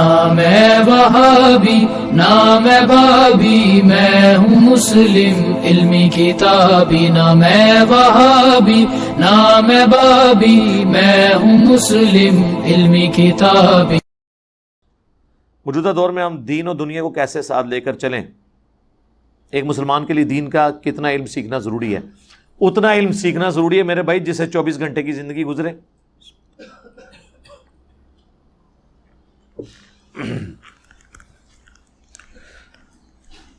نہ میں وہابی نہ میں بابی، میں ہوں مسلم علمی کتابی، نہ میں وہابی نہ میں بابی، میں ہوں مسلم علمی کتابی۔ موجودہ دور میں ہم دین و دنیا کو کیسے ساتھ لے کر چلیں؟ ایک مسلمان کے لیے دین کا کتنا علم سیکھنا ضروری ہے؟ اتنا علم سیکھنا ضروری ہے میرے بھائی جسے 24 گھنٹے کی زندگی گزرے۔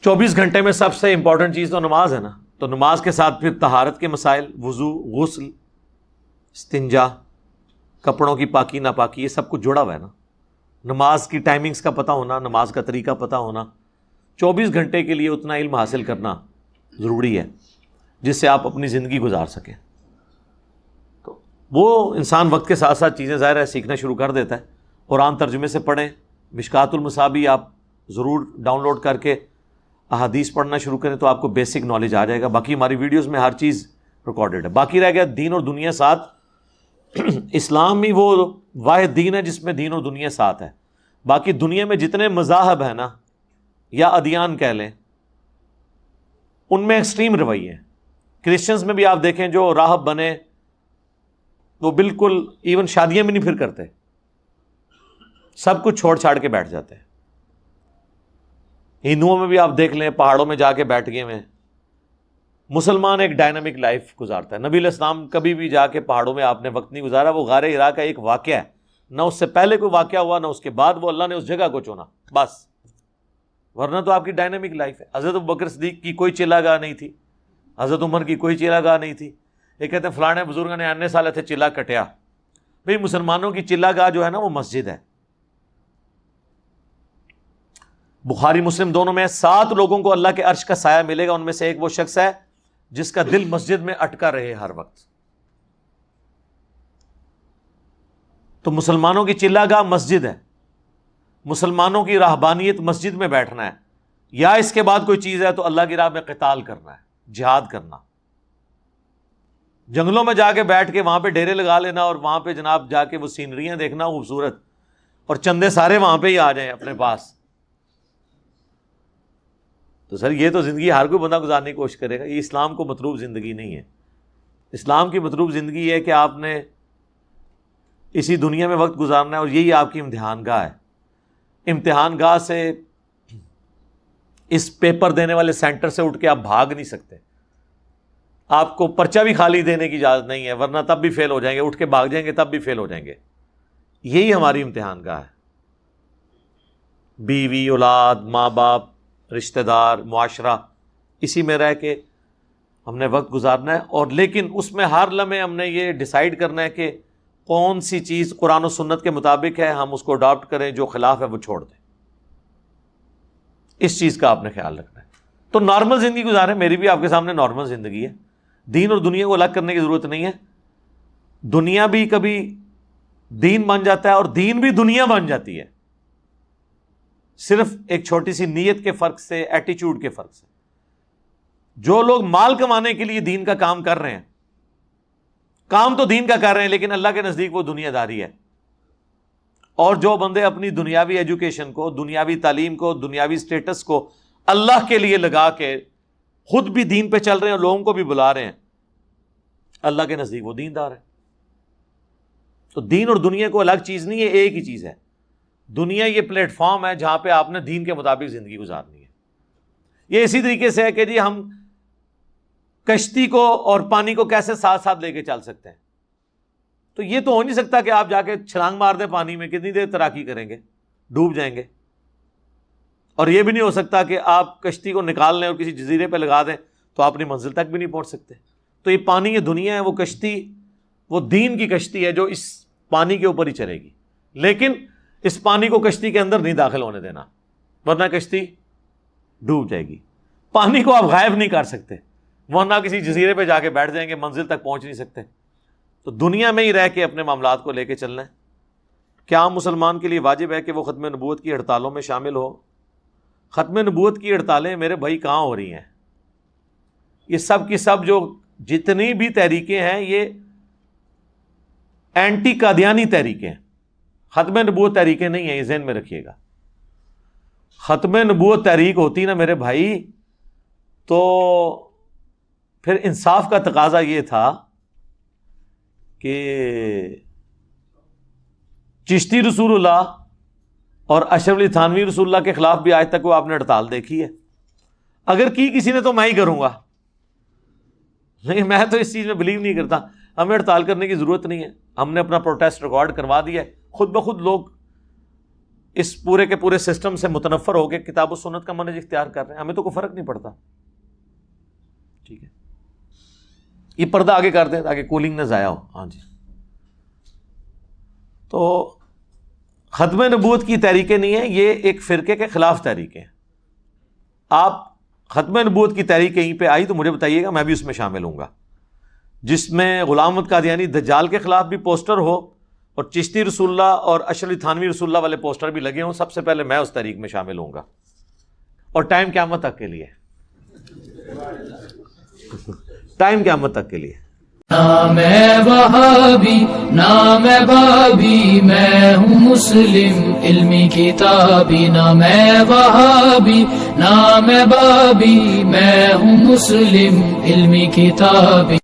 چوبیس گھنٹے میں سب سے امپورٹنٹ چیز تو نماز ہے نا، تو نماز کے ساتھ پھر طہارت کے مسائل، وضو، غسل، استنجا، کپڑوں کی پاکی ناپاکی، یہ سب کچھ جڑا ہوا ہے نا۔ نماز کی ٹائمنگز کا پتہ ہونا، نماز کا طریقہ پتہ ہونا، 24 گھنٹے کے لیے اتنا علم حاصل کرنا ضروری ہے جس سے آپ اپنی زندگی گزار سکیں۔ تو وہ انسان وقت کے ساتھ ساتھ چیزیں ظاہر ہے سیکھنا شروع کر دیتا ہے۔ قرآن ترجمے سے پڑھیں، مشکات المصابیح آپ ضرور ڈاؤن لوڈ کر کے احادیث پڑھنا شروع کریں تو آپ کو بیسک نالج آ جائے گا۔ باقی ہماری ویڈیوز میں ہر چیز ریکارڈڈ ہے۔ باقی رہ گیا دین اور دنیا ساتھ۔ اسلام ہی وہ واحد دین ہے جس میں دین اور دنیا ساتھ ہے۔ باقی دنیا میں جتنے مذاہب ہیں نا یا ادیان کہہ لیں، ان میں ایکسٹریم رویے ہیں۔ کرسچنز میں بھی آپ دیکھیں جو راہب بنے وہ بالکل ایون شادیاں بھی نہیں پھر کرتے، سب کچھ چھوڑ چھاڑ کے بیٹھ جاتے ہیں۔ ہندوؤں میں بھی آپ دیکھ لیں پہاڑوں میں جا کے بیٹھ گئے ہوئے۔ مسلمان ایک ڈائنامک لائف گزارتا ہے۔ نبی علیہ السلام کبھی بھی جا کے پہاڑوں میں آپ نے وقت نہیں گزارا، وہ غار ہرا کا ایک واقعہ ہے، نہ اس سے پہلے کوئی واقعہ ہوا نہ اس کے بعد، وہ اللہ نے اس جگہ کو چنا بس، ورنہ تو آپ کی ڈائنامک لائف ہے۔ حضرت ابوبکر صدیق کی کوئی چلہ گاہ نہیں تھی، حضرت عمر کی کوئی چلہ گاہ نہیں تھی۔ یہ کہتے ہیں فلانے بزرگوں نے آنے سال تھے چلہ کٹیا۔ بھئی مسلمانوں کی چلہ گاہ جو ہے نا وہ مسجد ہے۔ بخاری مسلم دونوں میں 7 لوگوں کو اللہ کے عرش کا سایہ ملے گا، ان میں سے ایک وہ شخص ہے جس کا دل مسجد میں اٹکا رہے ہر وقت۔ تو مسلمانوں کی چلہ گاہ مسجد ہے، مسلمانوں کی راہبانیت مسجد میں بیٹھنا ہے، یا اس کے بعد کوئی چیز ہے تو اللہ کی راہ میں قتال کرنا ہے، جہاد کرنا۔ جنگلوں میں جا کے بیٹھ کے وہاں پہ ڈیرے لگا لینا اور وہاں پہ جناب جا کے وہ سینریاں دیکھنا خوبصورت، اور چندے سارے وہاں پہ ہی آ جائیں اپنے پاس، تو سر یہ تو زندگی ہر کوئی بندہ گزارنے کی کوشش کرے گا۔ یہ اسلام کو مطلوب زندگی نہیں ہے۔ اسلام کی مطلوب زندگی ہے کہ آپ نے اسی دنیا میں وقت گزارنا ہے اور یہی آپ کی امتحان گاہ ہے۔ امتحان گاہ سے اس پیپر دینے والے سینٹر سے اٹھ کے آپ بھاگ نہیں سکتے۔ آپ کو پرچہ بھی خالی دینے کی اجازت نہیں ہے، ورنہ تب بھی فیل ہو جائیں گے، اٹھ کے بھاگ جائیں گے تب بھی فیل ہو جائیں گے۔ یہی ہماری امتحان گاہ ہے۔ بیوی، اولاد، ماں باپ، رشتہ دار، معاشرہ، اسی میں رہ کے ہم نے وقت گزارنا ہے، اور لیکن اس میں ہر لمحے ہم نے یہ ڈیسائیڈ کرنا ہے کہ کون سی چیز قرآن و سنت کے مطابق ہے ہم اس کو اڈاپٹ کریں، جو خلاف ہے وہ چھوڑ دیں۔ اس چیز کا آپ نے خیال رکھنا ہے۔ تو نارمل زندگی گزاریں، میری بھی آپ کے سامنے نارمل زندگی ہے۔ دین اور دنیا کو الگ کرنے کی ضرورت نہیں ہے۔ دنیا بھی کبھی دین بن جاتا ہے اور دین بھی دنیا بن جاتی ہے، صرف ایک چھوٹی سی نیت کے فرق سے، ایٹیچیوڈ کے فرق سے۔ جو لوگ مال کمانے کے لیے دین کا کام کر رہے ہیں، کام تو دین کا کر رہے ہیں لیکن اللہ کے نزدیک وہ دنیا داری ہے، اور جو بندے اپنی دنیاوی ایجوکیشن کو، دنیاوی تعلیم کو، دنیاوی سٹیٹس کو اللہ کے لیے لگا کے خود بھی دین پہ چل رہے ہیں اور لوگوں کو بھی بلا رہے ہیں، اللہ کے نزدیک وہ دیندار ہے۔ تو دین اور دنیا کو الگ چیز نہیں ہے، ایک ہی چیز ہے۔ دنیا یہ پلیٹ فارم ہے جہاں پہ آپ نے دین کے مطابق زندگی گزارنی ہے۔ یہ اسی طریقے سے ہے کہ جی ہم کشتی کو اور پانی کو کیسے ساتھ ساتھ لے کے چل سکتے ہیں، تو یہ تو ہو نہیں سکتا کہ آپ جا کے چھلانگ مار دیں پانی میں، کتنی دیر تیراکی کریں گے، ڈوب جائیں گے۔ اور یہ بھی نہیں ہو سکتا کہ آپ کشتی کو نکال لیں اور کسی جزیرے پہ لگا دیں تو آپ اپنی منزل تک بھی نہیں پہنچ سکتے۔ تو یہ پانی، یہ دنیا ہے، وہ کشتی، وہ دین کی کشتی ہے جو اس پانی کے اوپر ہی چلے گی، لیکن اس پانی کو کشتی کے اندر نہیں داخل ہونے دینا، ورنہ کشتی ڈوب جائے گی۔ پانی کو آپ غائب نہیں کر سکتے، ورنہ کسی جزیرے پہ جا کے بیٹھ جائیں گے، منزل تک پہنچ نہیں سکتے۔ تو دنیا میں ہی رہ کے اپنے معاملات کو لے کے چلنا ہے۔ کیا عام مسلمان کے لیے واجب ہے کہ وہ ختم نبوت کی ہڑتالوں میں شامل ہو؟ ختم نبوت کی ہڑتالیں میرے بھائی کہاں ہو رہی ہیں؟ یہ سب کی سب جو جتنی بھی تحریکیں ہیں یہ اینٹی قادیانی تحریکیں ہیں۔ ختم نبوت تحریکیں نہیں ہیں، یہ ذہن میں رکھیے گا. ختم نبوت تحریک ہوتی نا میرے بھائی تو پھر انصاف کا تقاضا یہ تھا کہ چشتی رسول اللہ اور اشرف علی تھانوی رسول اللہ کے خلاف بھی آج تک وہ آپ نے ہڑتال دیکھی ہے؟ اگر کی کسی نے تو میں ہی کروں گا، نہیں میں تو اس چیز میں بلیو نہیں کرتا. ہمیں ہڑتال کرنے کی ضرورت نہیں ہے، ہم نے اپنا پروٹیسٹ ریکارڈ کروا دیا ہے. خود بخود لوگ اس پورے کے پورے سسٹم سے متنفر ہو کے کتاب و سنت کا منہج اختیار کر رہے ہیں، ہمیں تو کوئی فرق نہیں پڑتا. ٹھیک ہے، یہ پردہ آگے کر دیں تاکہ کولنگ نہ ضائع ہو. ہاں جی، تو ختم نبوت کی تحریکیں نہیں ہیں، یہ ایک فرقے کے خلاف تحریکیں ہیں. آپ ختم نبوت کی تحریک کہیں پہ آئی تو مجھے بتائیے گا، میں بھی اس میں شامل ہوں گا، جس میں غلام احمد قادیانی دجال کے خلاف بھی پوسٹر ہو اور چشتی رسول اللہ اور اشرف علی تھانوی رسول اللہ والے پوسٹر بھی لگے ہوں. سب سے پہلے میں اس تحریک میں شامل ہوں گا، اور ٹائم قیامت تک کے لیے، ٹائم قیامت تک کے لیے. نہ میں وہابی نہ میں بابی، میں ہوں مسلم علمی کتابی. نہ میں وہابی نہ میں بابی، میں ہوں مسلم علمی کتابی.